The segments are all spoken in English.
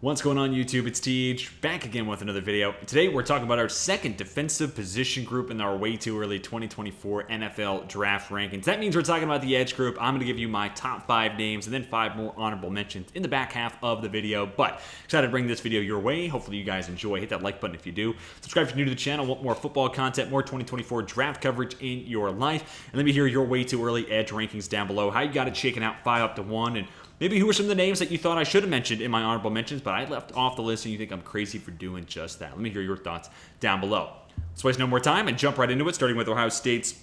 What's going on YouTube? It's TH, back again with another video. Today we're talking about our second defensive position group in our way too early 2024 NFL draft rankings. That means we're talking about the edge group. I'm going to give you my top 5 names and then 5 more honorable mentions in the back half of the video. But excited to bring this video your way. Hopefully you guys enjoy. Hit that like button if you do. Subscribe if you're new to the channel. Want more football content, more 2024 draft coverage in your life. And let me hear your way too early edge rankings down below. How you got it shaken out 5 up to 1, and maybe who are some of the names that you thought I should have mentioned in my honorable mentions, but I left off the list and you think I'm crazy for doing just that. Let me hear your thoughts down below. Let's waste no more time and jump right into it, starting with Ohio State's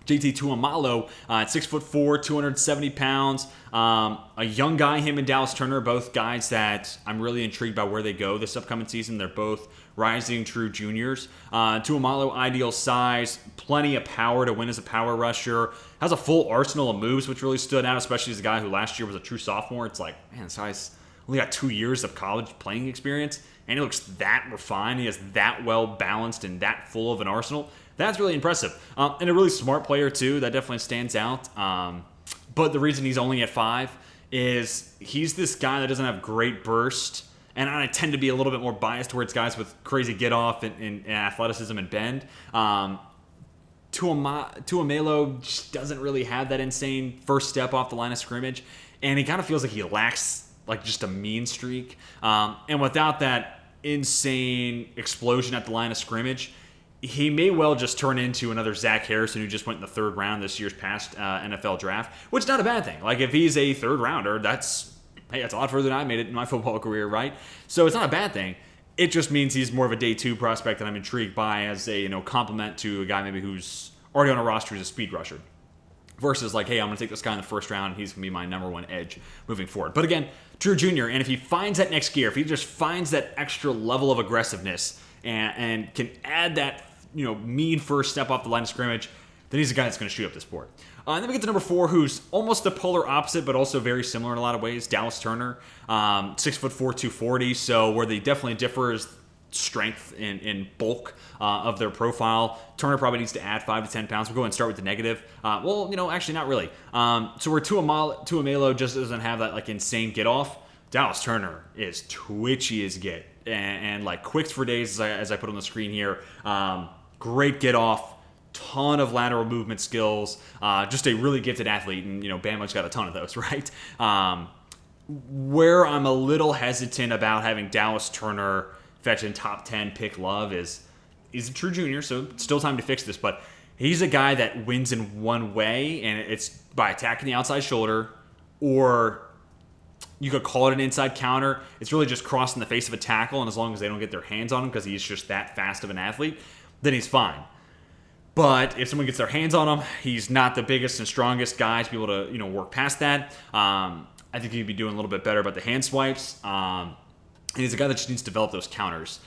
JT Tuamalo at 6'4", 270 pounds. A young guy, him and Dallas Turner, both guys that I'm really intrigued by where they go this upcoming season. They're both rising true juniors. Tuamalo, ideal size, plenty of power to win as a power rusher. Has a full arsenal of moves, which really stood out, especially as a guy who last year was a true sophomore. It's like, man, this guy's only got 2 years of college playing experience, and he looks that refined. He has that well balanced and that full of an arsenal. That's really impressive. And a really smart player, too. That definitely stands out. But the reason he's only at 5 is he's this guy that doesn't have great burst. And I tend to be a little bit more biased towards guys with crazy get-off and athleticism and bend. Tuamalo just doesn't really have that insane first step off the line of scrimmage. And he kind of feels like he lacks like just a mean streak. And without that insane explosion at the line of scrimmage, he may well just turn into another Zach Harrison who just went in the 3rd round this year's past NFL draft, which is not a bad thing. Like, if he's a 3rd rounder, that's a lot further than I made it in my football career, right? So it's not a bad thing. It just means he's more of a day 2 prospect that I'm intrigued by as a compliment to a guy maybe who's already on a roster as a speed rusher. Versus like, hey, I'm going to take this guy in the 1st round, and he's going to be my number 1 edge moving forward. But again, true junior, and if he finds that next gear, if he just finds that extra level of aggressiveness and can add that mean first step off the line of scrimmage, then he's a guy that's going to shoot up this board. And then we get to number 4, who's almost the polar opposite, but also very similar in a lot of ways. Dallas Turner, 6'4", 240. So where they definitely differ is strength and bulk of their profile. Turner probably needs to add 5 to 10 pounds. We'll go ahead and start with the negative. Actually not really. So where Tuamalo just doesn't have that like insane get off, Dallas Turner is twitchy as get and like quicks for days as I put on the screen here. Great get off. Ton of lateral movement skills, just a really gifted athlete, and Bama's got a ton of those, right? Where I'm a little hesitant about having Dallas Turner fetching top 10 pick love is he's a true junior, so it's still time to fix this, but he's a guy that wins in one way, and it's by attacking the outside shoulder, or you could call it an inside counter. It's really just crossing the face of a tackle, and as long as they don't get their hands on him because he's just that fast of an athlete, then he's fine. But if someone gets their hands on him, he's not the biggest and strongest guy to be able to, work past that. I think he'd be doing a little bit better about the hand swipes. And he's a guy that just needs to develop those counters.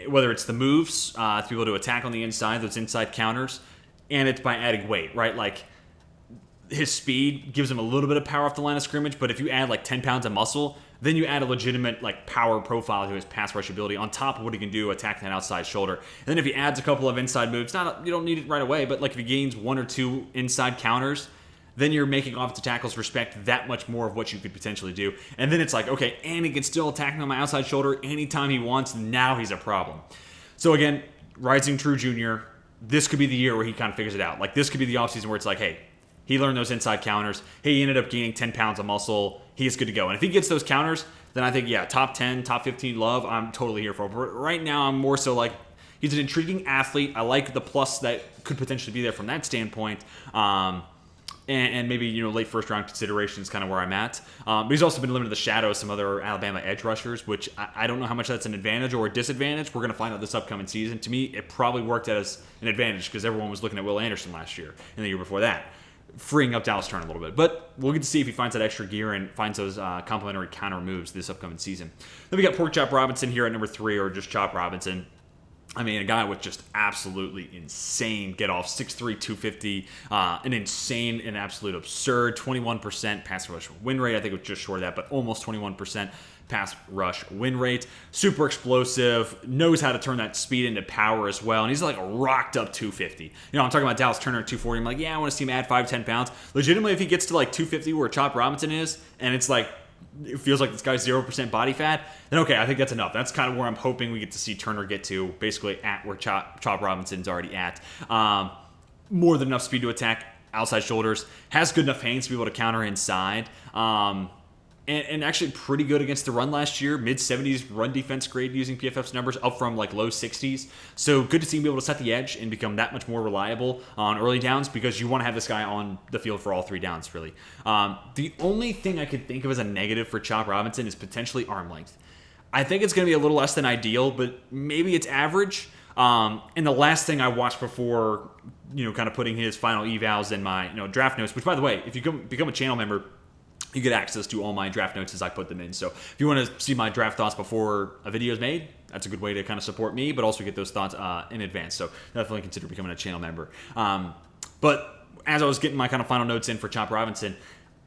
Whether it's the moves to be able to attack on the inside, those inside counters, and it's by adding weight, right? Like, his speed gives him a little bit of power off the line of scrimmage, but if you add like 10 pounds of muscle, then you add a legitimate like power profile to his pass rush ability on top of what he can do attacking that outside shoulder. And then if he adds a couple of inside moves, you don't need it right away, but like if he gains 1 or 2 inside counters, then you're making offensive tackles respect that much more of what you could potentially do. And then it's like, okay, and he can still attack me on my outside shoulder anytime he wants. Now he's a problem. So again, rising true junior, this could be the year where he kind of figures it out. Like, this could be the offseason where it's like, hey, he learned those inside counters. He ended up gaining 10 pounds of muscle. He's good to go. And if he gets those counters, then I think, top 10, top 15 love, I'm totally here for. But right now, I'm more so like, he's an intriguing athlete. I like the plus that could potentially be there from that standpoint. And maybe, late 1st round consideration is kind of where I'm at. But he's also been limited to the shadow of some other Alabama edge rushers, which I don't know how much that's an advantage or a disadvantage. We're going to find out this upcoming season. To me, it probably worked out as an advantage because everyone was looking at Will Anderson last year and the year before that, freeing up Dallas Turner a little bit. But we'll get to see if he finds that extra gear and finds those complementary counter moves this upcoming season. Then we got Pork Chop Robinson here at number 3, or just Chop Robinson. I mean, a guy with just absolutely insane get off, 6'3", 250, an insane and absolute absurd 21% pass rush win rate. I think it was just short of that, but almost 21% pass rush win rate. Super explosive, knows how to turn that speed into power as well, and he's like a rocked up 250. You know, I'm talking about Dallas Turner at 240. I'm like, yeah, I want to see him add 5-10 pounds. Legitimately, if he gets to like 250 where Chop Robinson is, and it's like, it feels like this guy's 0% body fat, then okay, I think that's enough. That's kind of where I'm hoping we get to see Turner get to, basically at where Chop Robinson's already at. More than enough speed to attack outside shoulders, has good enough hands to be able to counter inside. And actually pretty good against the run last year. Mid-70s run defense grade using PFF's numbers, up from like low 60s. So good to see him be able to set the edge and become that much more reliable on early downs, because you want to have this guy on the field for all 3 downs, really. The only thing I could think of as a negative for Chop Robinson is potentially arm length. I think it's going to be a little less than ideal, but maybe it's average. And the last thing I watched before, kind of putting his final evals in my draft notes, which, by the way, if you become a channel member, you get access to all my draft notes as I put them in. So if you want to see my draft thoughts before a video is made, that's a good way to kind of support me, but also get those thoughts in advance. So definitely consider becoming a channel member. But as I was getting my kind of final notes in for Chop Robinson,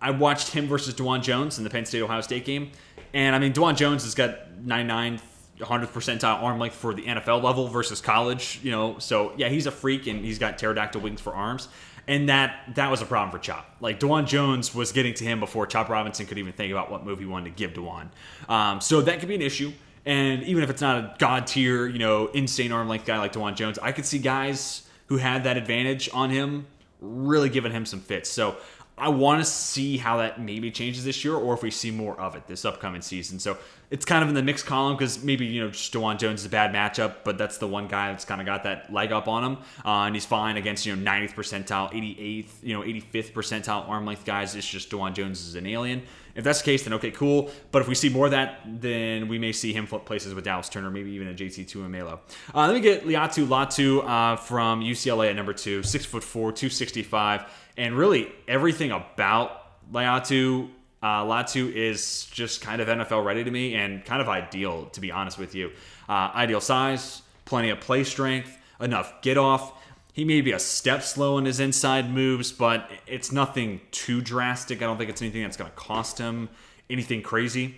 I watched him versus DeJuan Jones in the Penn State-Ohio State game. And, I mean, DeJuan Jones has got 99th, 100th percentile arm length for the NFL level versus college, So, yeah, he's a freak, and he's got pterodactyl wings for arms. And that was a problem for Chop. Like, DeJuan Jones was getting to him before Chop Robinson could even think about what move he wanted to give DeJuan. So that could be an issue. And even if it's not a god tier, insane arm length guy like DeJuan Jones, I could see guys who had that advantage on him really giving him some fits. So I want to see how that maybe changes this year, or if we see more of it this upcoming season. So it's kind of in the mixed column, because maybe, just DeJuan Jones is a bad matchup, but that's the one guy that's kind of got that leg up on him. And he's fine against, 90th percentile, 88th, 85th percentile arm length guys. It's just DeJuan Jones is an alien. If that's the case, then okay, cool. But if we see more of that, then we may see him flip places with Dallas Turner, maybe even a JT Tuimoloau. Let me get Latu from UCLA at number 2, 6'4", 265. And really, everything about Latu is just kind of NFL ready to me, and kind of ideal, to be honest with you. Ideal size, plenty of play strength, enough get off. He may be a step slow in his inside moves, but it's nothing too drastic. I don't think it's anything that's going to cost him anything crazy.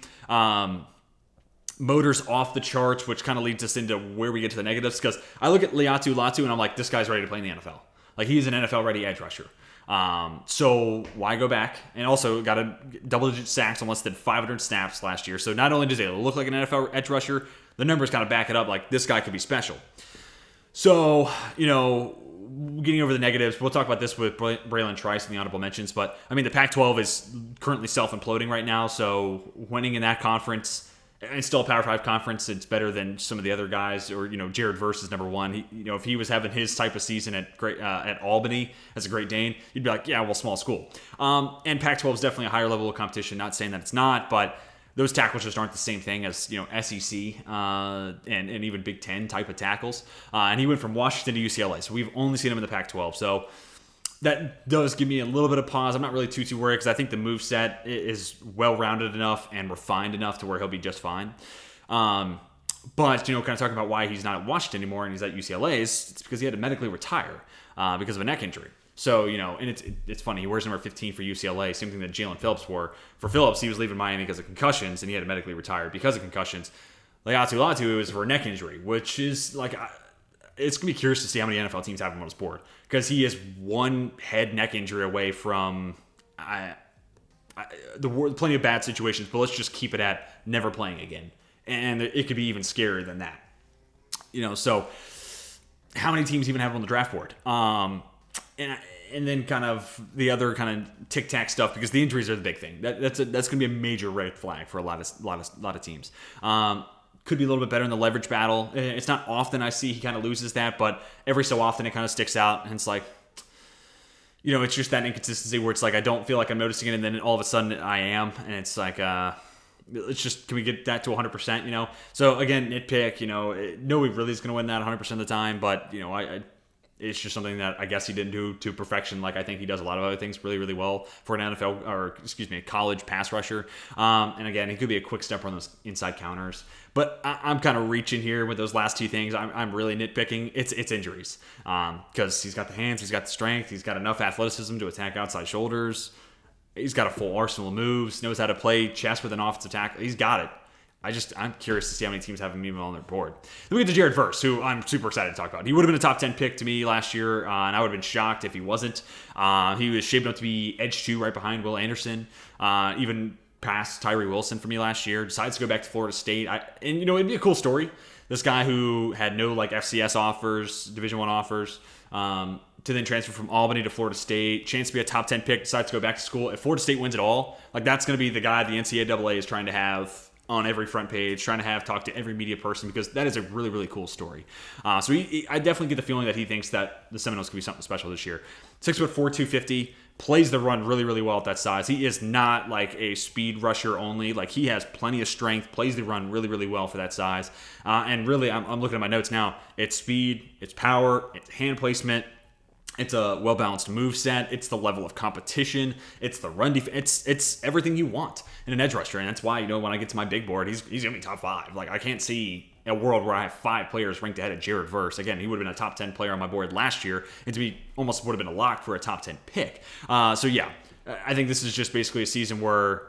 Motor's off the charts, which kind of leads us into where we get to the negatives, because I look at Latu, and I'm like, this guy's ready to play in the NFL. Like, he's an NFL-ready edge rusher. So why go back? And also got a double-digit sacks on less than 500 snaps last year. So not only does he look like an NFL edge rusher, the numbers kind of back it up, like this guy could be special. So, getting over the negatives, we'll talk about this with Braylon Trice in the honorable mentions, but I mean, the Pac-12 is currently self-imploding right now, so winning in that conference, and it's still a Power 5 conference, it's better than some of the other guys, or, Jared Verse is number 1. If he was having his type of season at Albany as a Great Dane, you'd be like, yeah, well, small school. And Pac-12 is definitely a higher level of competition, not saying that it's not, but those tackles just aren't the same thing as, SEC and even Big Ten type of tackles. And he went from Washington to UCLA, so we've only seen him in the Pac-12. So that does give me a little bit of pause. I'm not really too worried, because I think the moveset is well-rounded enough and refined enough to where he'll be just fine. But, kind of talking about why he's not at Washington anymore and he's at UCLA, it's because he had to medically retire because of a neck injury. So, and it's funny, he wears number 15 for UCLA, same thing that Jalen Phillips wore. For Phillips, he was leaving Miami because of concussions, and he had to medically retire because of concussions. Latu was for a neck injury, which is, like, it's going to be curious to see how many NFL teams have him on his board, because he is one head neck injury away from plenty of bad situations, but let's just keep it at never playing again. And it could be even scarier than that. So how many teams even have him on the draft board? And then kind of the other kind of tic-tac stuff, because the injuries are the big thing. That's going to be a major red flag for a lot of teams. Could be a little bit better in the leverage battle. It's not often I see he kind of loses that, but every so often it kind of sticks out, and it's like, it's just that inconsistency where it's like I don't feel like I'm noticing it, and then all of a sudden I am, and it's like, it's just, can we get that to 100%? So again, nitpick. Nobody really is going to win that 100% of the time, but it's just something that I guess he didn't do to perfection. Like I think he does a lot of other things really, really well for an a college pass rusher. And again, he could be a quick stepper on those inside counters. But I'm kind of reaching here with those last two things. I'm really nitpicking. It's injuries because he's got the hands, he's got the strength, he's got enough athleticism to attack outside shoulders. He's got a full arsenal of moves, knows how to play chess with an offensive tackle. He's got it. I'm curious to see how many teams have him even on their board. Then we get to Jared Verse, who I'm super excited to talk about. He would have been a top 10 pick to me last year, and I would have been shocked if he wasn't. He was shaping up to be edge 2 right behind Will Anderson, even past Tyree Wilson for me last year. Decides to go back to Florida State. It'd be a cool story. This guy who had no FCS offers, Division I offers, to then transfer from Albany to Florida State, chance to be a top 10 pick, decides to go back to school. If Florida State wins it all, that's going to be the guy the NCAA is trying to have on every front page, trying to have talk to every media person, because that is a really, really cool story. I definitely get the feeling that he thinks that the Seminoles could be something special this year. 6'4", 250, plays the run really, really well at that size. He is not like a speed rusher only. He has plenty of strength, plays the run really, really well for that size. And really, I'm looking at my notes now. It's speed, it's power, it's hand placement. It's a well-balanced move set. It's the level of competition. It's the run defense. It's everything you want in an edge rusher. And that's why, when I get to my big board, he's going to be top 5. I can't see a world where I have 5 players ranked ahead of Jared Verse. Again, he would have been a top 10 player on my board last year. And to be almost would have been a lock for a top 10 pick. I think this is just basically a season where,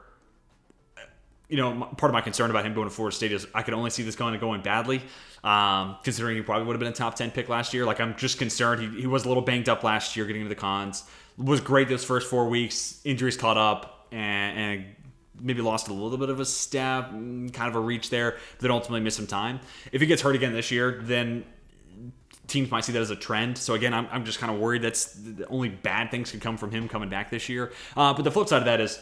part of my concern about him going to Florida State is I could only see this going badly. Considering he probably would have been a top 10 pick last year. I'm just concerned. He was a little banged up last year getting into the cons. Was great those first 4 weeks. Injuries caught up and maybe lost a little bit of a step, kind of a reach there, but then ultimately missed some time. If he gets hurt again this year, then teams might see that as a trend. So again, I'm just kind of worried that's the only bad things could come from him coming back this year. But the flip side of that is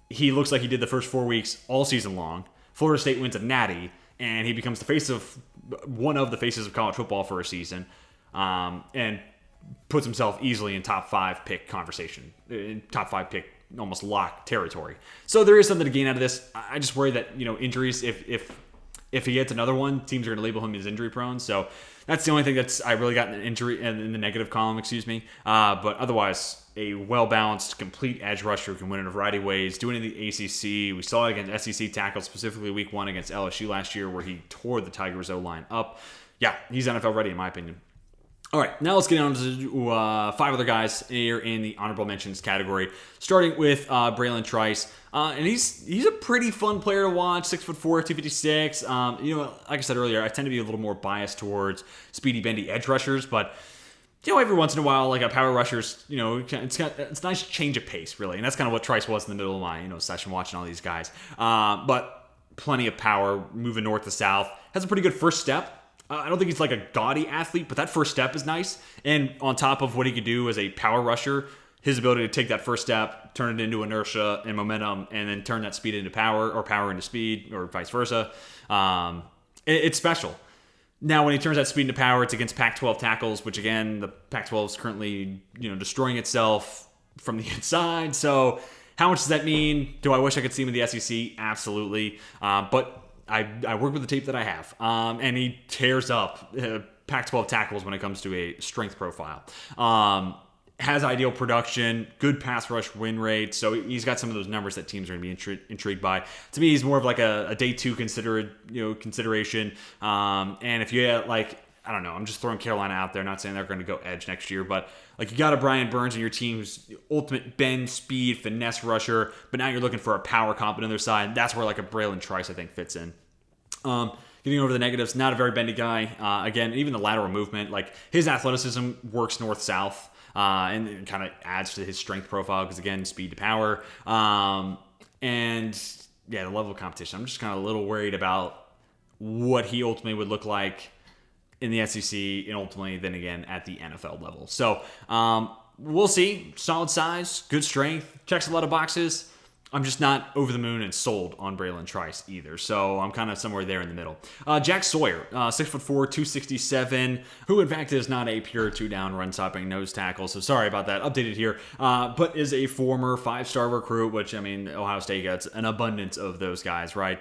he looks like he did the first 4 weeks all season long. Florida State wins a natty, and he becomes one of the faces of college football for a season, and puts himself easily in top 5 pick conversation, in top 5 pick almost lock territory. So there is something to gain out of this. I just worry that injuries, if he gets another one, teams are going to label him as injury prone. So that's the only thing I really got in the injury in the negative column, But otherwise, a well-balanced, complete edge rusher who can win in a variety of ways. Doing it in the ACC. We saw it against SEC tackles, specifically week 1 against LSU last year, where he tore the Tigers O-line up. Yeah, he's NFL ready in my opinion. All right, now let's get on to 5 other guys here in the honorable mentions category, starting with Braylon Trice. And he's a pretty fun player to watch, 6'4", 256. Like I said earlier, I tend to be a little more biased towards speedy, bendy edge rushers, but every once in a while, a power rusher's, it's a nice change of pace, really. And that's kind of what Trice was in the middle of my, session watching all these guys. But plenty of power, moving north to south. Has a pretty good first step. I don't think he's a gaudy athlete, but that first step is nice. And on top of what he could do as a power rusher, his ability to take that first step, turn it into inertia and momentum, and then turn that speed into power, or power into speed, or vice versa, it's special. Now, when he turns that speed into power, it's against Pac-12 tackles, which, again, the Pac-12 is currently destroying itself from the inside. So how much does that mean? Do I wish I could see him in the SEC? Absolutely. But I work with the tape that I have, and he tears up Pac-12 tackles when it comes to a strength profile. Has ideal production, good pass rush win rate, so he's got some of those numbers that teams are going to be intrigued by. To me, he's more of a day 2 consideration. And if you had I don't know, I'm just throwing Carolina out there, not saying they're going to go edge next year, but you got a Brian Burns in your team who's the ultimate bend, speed, finesse rusher, but now you're looking for a power comp on the other side. That's where a Braylon Trice, I think, fits in. Getting over the negatives, not a very bendy guy. Again, even the lateral movement, his athleticism works north-south, and it kind of adds to his strength profile because, again, speed to power. And, yeah, the level of competition. I'm just kind of a little worried about what he ultimately would look like in the SEC and ultimately then again at the NFL level. So we'll see. Solid size, good strength, checks a lot of boxes. I'm just not over the moon and sold on Braylon Trice either. So I'm kind of somewhere there in the middle. Jack Sawyer, 6'4", 267, who in fact is not a pure 2-down run-stopping nose tackle. So sorry about that. Updated here. But is a former 5-star recruit, which, Ohio State gets an abundance of those guys, right?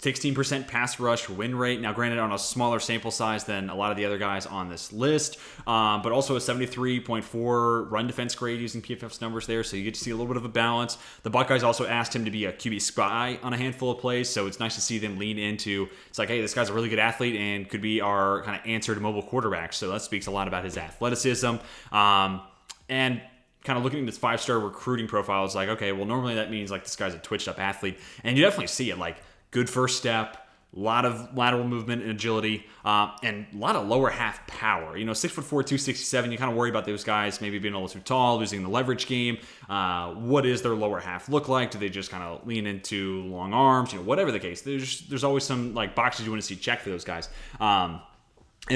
16% pass rush win rate. Now, granted, on a smaller sample size than a lot of the other guys on this list, but also a 73.4 run defense grade using PFF's numbers there, so you get to see a little bit of a balance. The Buckeyes also asked him to be a QB spy on a handful of plays, so it's nice to see them lean into, it's like, hey, this guy's a really good athlete and could be our kind of answer to mobile quarterbacks, so that speaks a lot about his athleticism. And kind of looking at this 5-star recruiting profile, it's like, okay, well, normally that means like this guy's a twitched up athlete, and you definitely see it, like good first step, a lot of lateral movement and agility, and a lot of lower half power. 6'4", 267, you kind of worry about those guys maybe being a little too tall, losing the leverage game. What does their lower half look like? Do they just kind of lean into long arms? Whatever the case, there's always some like boxes you want to see checked for those guys. And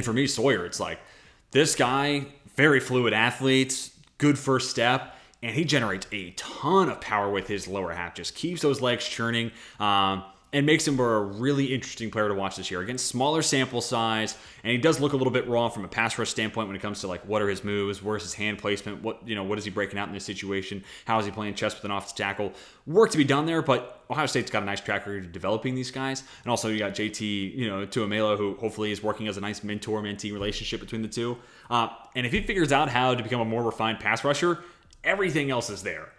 for me, Sawyer, it's like this guy, very fluid athlete, good first step, and he generates a ton of power with his lower half, just keeps those legs churning, and makes him a really interesting player to watch this year. Again, smaller sample size, and he does look a little bit raw from a pass rush standpoint when it comes to like what are his moves, where's his hand placement, what is he breaking out in this situation, how is he playing chess with an offensive tackle. Work to be done there, but Ohio State's got a nice track record of developing these guys, and also you got JT Tuamelo, who hopefully is working as a nice mentor-mentee relationship between the two. And if he figures out how to become a more refined pass rusher, everything else is there.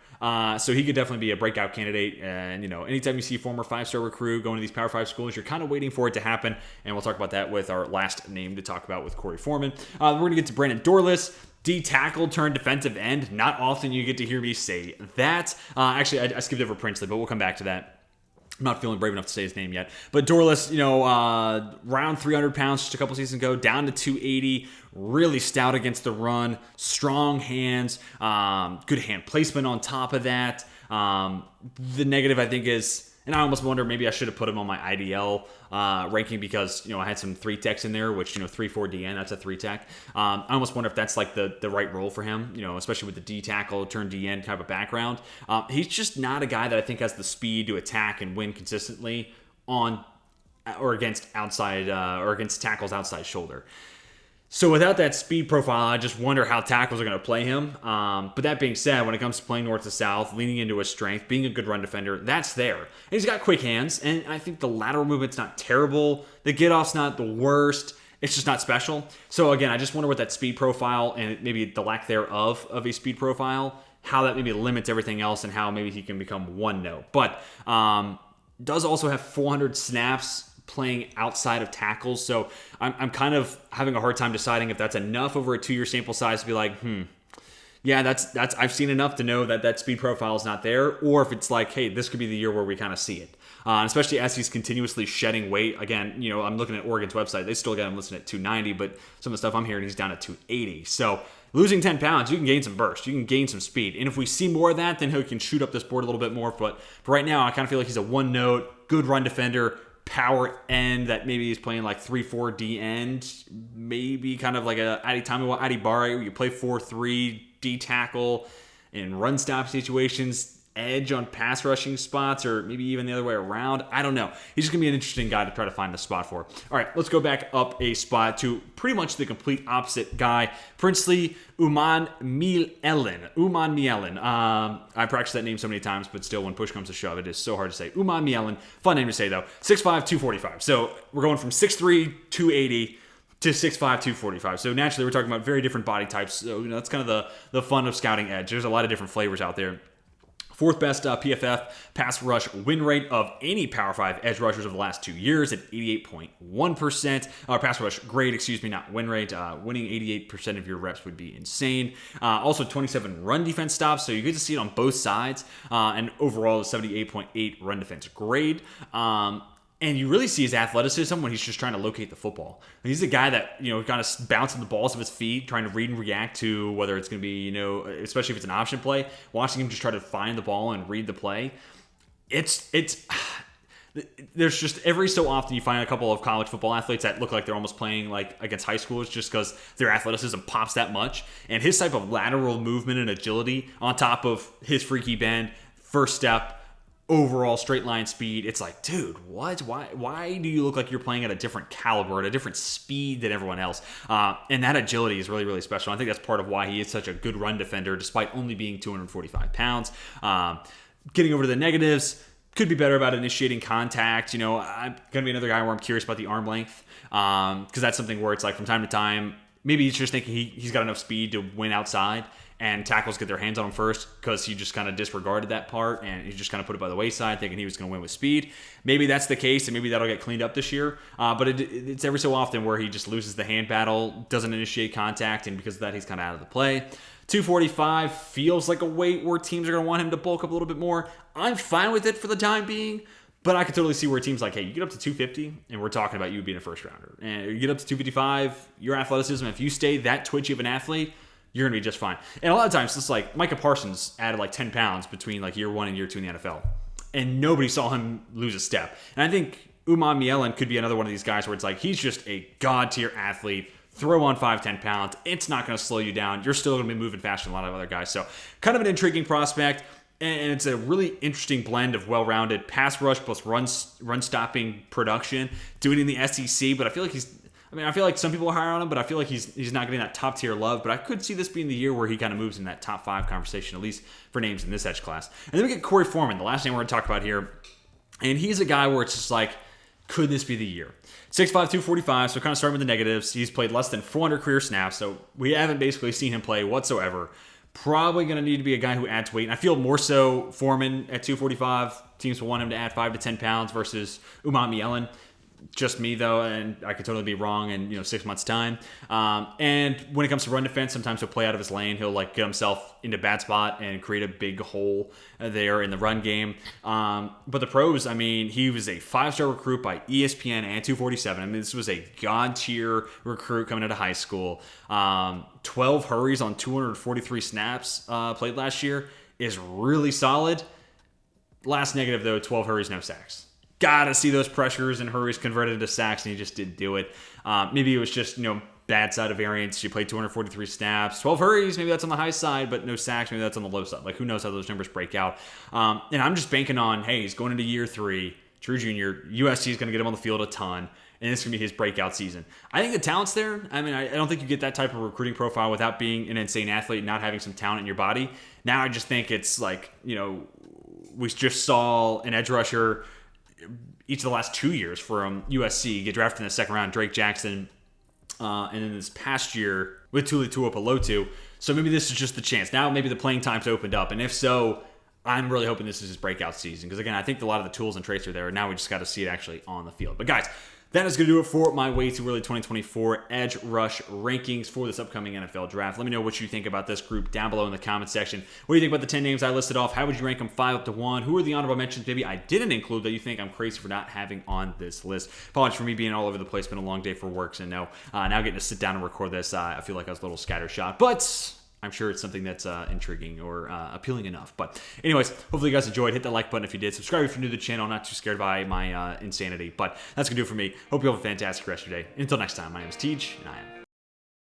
So he could definitely be a breakout candidate. And, anytime you see a former 5-star recruit going to these Power 5 schools, you're kind of waiting for it to happen. And we'll talk about that with our last name to talk about with Corey Foreman. We're going to get to Brandon Doorless, D tackle turned defensive end. Not often you get to hear me say that. Actually, I skipped over Princely, but we'll come back to that. I'm not feeling brave enough to say his name yet. But Doorless, around 300 pounds just a couple seasons ago, down to 280. Really stout against the run. Strong hands. Good hand placement on top of that. The negative, I think, is, and I almost wonder maybe I should have put him on my IDL ranking because, I had some 3-techs in there, which, 3-4 DN, that's a 3-tech. I almost wonder if that's like the right role for him, especially with the D tackle, turn DN type of background. He's just not a guy that I think has the speed to attack and win consistently on or against outside or against tackles outside shoulder. So without that speed profile, I just wonder how tackles are going to play him. But that being said, when it comes to playing north to south, leaning into his strength, being a good run defender, that's there. And he's got quick hands, and I think the lateral movement's not terrible. The get-off's not the worst. It's just not special. So again, I just wonder what that speed profile and maybe the lack thereof of a speed profile, how that maybe limits everything else and how maybe he can become one note. But does also have 400 snaps playing outside of tackles, so I'm kind of having a hard time deciding if that's enough over a 2-year sample size to be like, yeah, that's I've seen enough to know that speed profile is not there, or if it's like, hey, this could be the year where we kind of see it. Especially as he's continuously shedding weight. Again, I'm looking at Oregon's website. They still got him listed at 290, but some of the stuff I'm hearing, he's down at 280. So losing 10 pounds, you can gain some burst. You can gain some speed. And if we see more of that, then he can shoot up this board a little bit more. But for right now, I kind of feel like he's a one-note, good run defender, power end that maybe he's playing like 3-4 D end, maybe kind of like a Aditamiwa Adibari, where you play 4-3 D tackle in run stop situations, edge on pass rushing spots, or maybe even the other way around. I don't know. He's just going to be an interesting guy to try to find a spot for. All right, let's go back up a spot to pretty much the complete opposite guy, Princely Umanmielen. I practiced that name so many times, but still, when push comes to shove, it is so hard to say. Umanmielen. Fun name to say, though. 6'5", 245. So we're going from 6'3", 280 to 6'5", 245. So naturally, we're talking about very different body types. So that's kind of the fun of scouting edge. There's a lot of different flavors out there. Fourth best PFF pass rush win rate of any Power 5 edge rushers of the last 2 years at 88.1%. Pass rush grade, not win rate. Winning 88% of your reps would be insane. Also 27 run defense stops, so you get to see it on both sides. And overall, a 78.8 run defense grade. And you really see his athleticism when he's just trying to locate the football. He's a guy that, kind of bouncing the balls of his feet, trying to read and react to whether it's going to be, especially if it's an option play, watching him just try to find the ball and read the play. There's just every so often you find a couple of college football athletes that look like they're almost playing like against high schoolers just because their athleticism pops that much. And his type of lateral movement and agility on top of his freaky bend, first step, overall straight line speed, it's like, dude, what? Why do you look like you're playing at a different caliber, at a different speed than everyone else? And that agility is really, really special. I think that's part of why he is such a good run defender, despite only being 245 pounds. Getting over to the negatives, could be better about initiating contact. I'm going to be another guy where I'm curious about the arm length, because that's something where it's like from time to time, maybe he's just thinking he's got enough speed to win outside, and tackles get their hands on him first because he just kind of disregarded that part, and he just kind of put it by the wayside thinking he was going to win with speed. Maybe that's the case, and maybe that'll get cleaned up this year. But it's every so often where he just loses the hand battle, doesn't initiate contact, and because of that, he's kind of out of the play. 245 feels like a weight where teams are going to want him to bulk up a little bit more. I'm fine with it for the time being, but I could totally see where a team's like, hey, you get up to 250, and we're talking about you being a first rounder. And you get up to 255, your athleticism, if you stay that twitchy of an athlete, you're going to be just fine. And a lot of times, it's like Micah Parsons added like 10 pounds between like year 1 and year 2 in the NFL. And nobody saw him lose a step. And I think Umar Mielen could be another one of these guys where it's like, he's just a god-tier athlete. Throw on 5-10 pounds. It's not going to slow you down. You're still going to be moving faster than a lot of other guys. So kind of an intriguing prospect. And it's a really interesting blend of well-rounded pass rush plus run-stopping production. Doing it in the SEC, but I feel like some people are higher on him, but I feel like he's not getting that top-tier love. But I could see this being the year where he kind of moves in that top 5 conversation, at least for names in this edge class. And then we get Corey Foreman, the last name we're going to talk about here. And he's a guy where it's just like, could this be the year? 6'5", 245, so kind of starting with the negatives. He's played less than 400 career snaps, so we haven't basically seen him play whatsoever. Probably going to need to be a guy who adds weight. And I feel more so Foreman at 245. Teams will want him to add 5 to 10 pounds versus Umar Mielen. Just me, though, and I could totally be wrong in 6 months' time. And when it comes to run defense, sometimes he'll play out of his lane. He'll get himself into a bad spot and create a big hole there in the run game. But the pros, he was a 5-star recruit by ESPN and 247. This was a god-tier recruit coming out of high school. 12 hurries on 243 snaps played last year is really solid. Last negative, though, 12 hurries, no sacks. Gotta see those pressures and hurries converted into sacks, and he just didn't do it. Maybe it was just, bad side of variance. You played 243 snaps, 12 hurries, maybe that's on the high side, but no sacks, maybe that's on the low side. Who knows how those numbers break out. And I'm just banking on, hey, he's going into year 3, true junior. USC is going to get him on the field a ton, and this is going to be his breakout season. I think the talent's there. I don't think you get that type of recruiting profile without being an insane athlete and not having some talent in your body. Now I just think it's we just saw an edge rusher each of the last 2 years from USC get drafted in the second round, Drake Jackson, and then this past year with Tuli Tuipulotu. So maybe this is just the chance. Now maybe the playing time's opened up, and if so, I'm really hoping this is his breakout season because, again, I think a lot of the tools and traits are there, and now we just got to see it actually on the field. But, guys, that is going to do it for my way too early 2024 edge rush rankings for this upcoming NFL draft. Let me know what you think about this group down below in the comment section. What do you think about the 10 names I listed off? How would you rank them 5 up to 1? Who are the honorable mentions maybe I didn't include that you think I'm crazy for not having on this list? Apologies for me being all over the place. Been a long day for work, so now getting to sit down and record this, I feel like I was a little scattershot. But I'm sure it's something that's intriguing or appealing enough. But anyways, hopefully you guys enjoyed. Hit that like button if you did. Subscribe if you're new to the channel. I'm not too scared by my insanity. But that's going to do it for me. Hope you have a fantastic rest of your day. Until next time, my name is Teach, and I am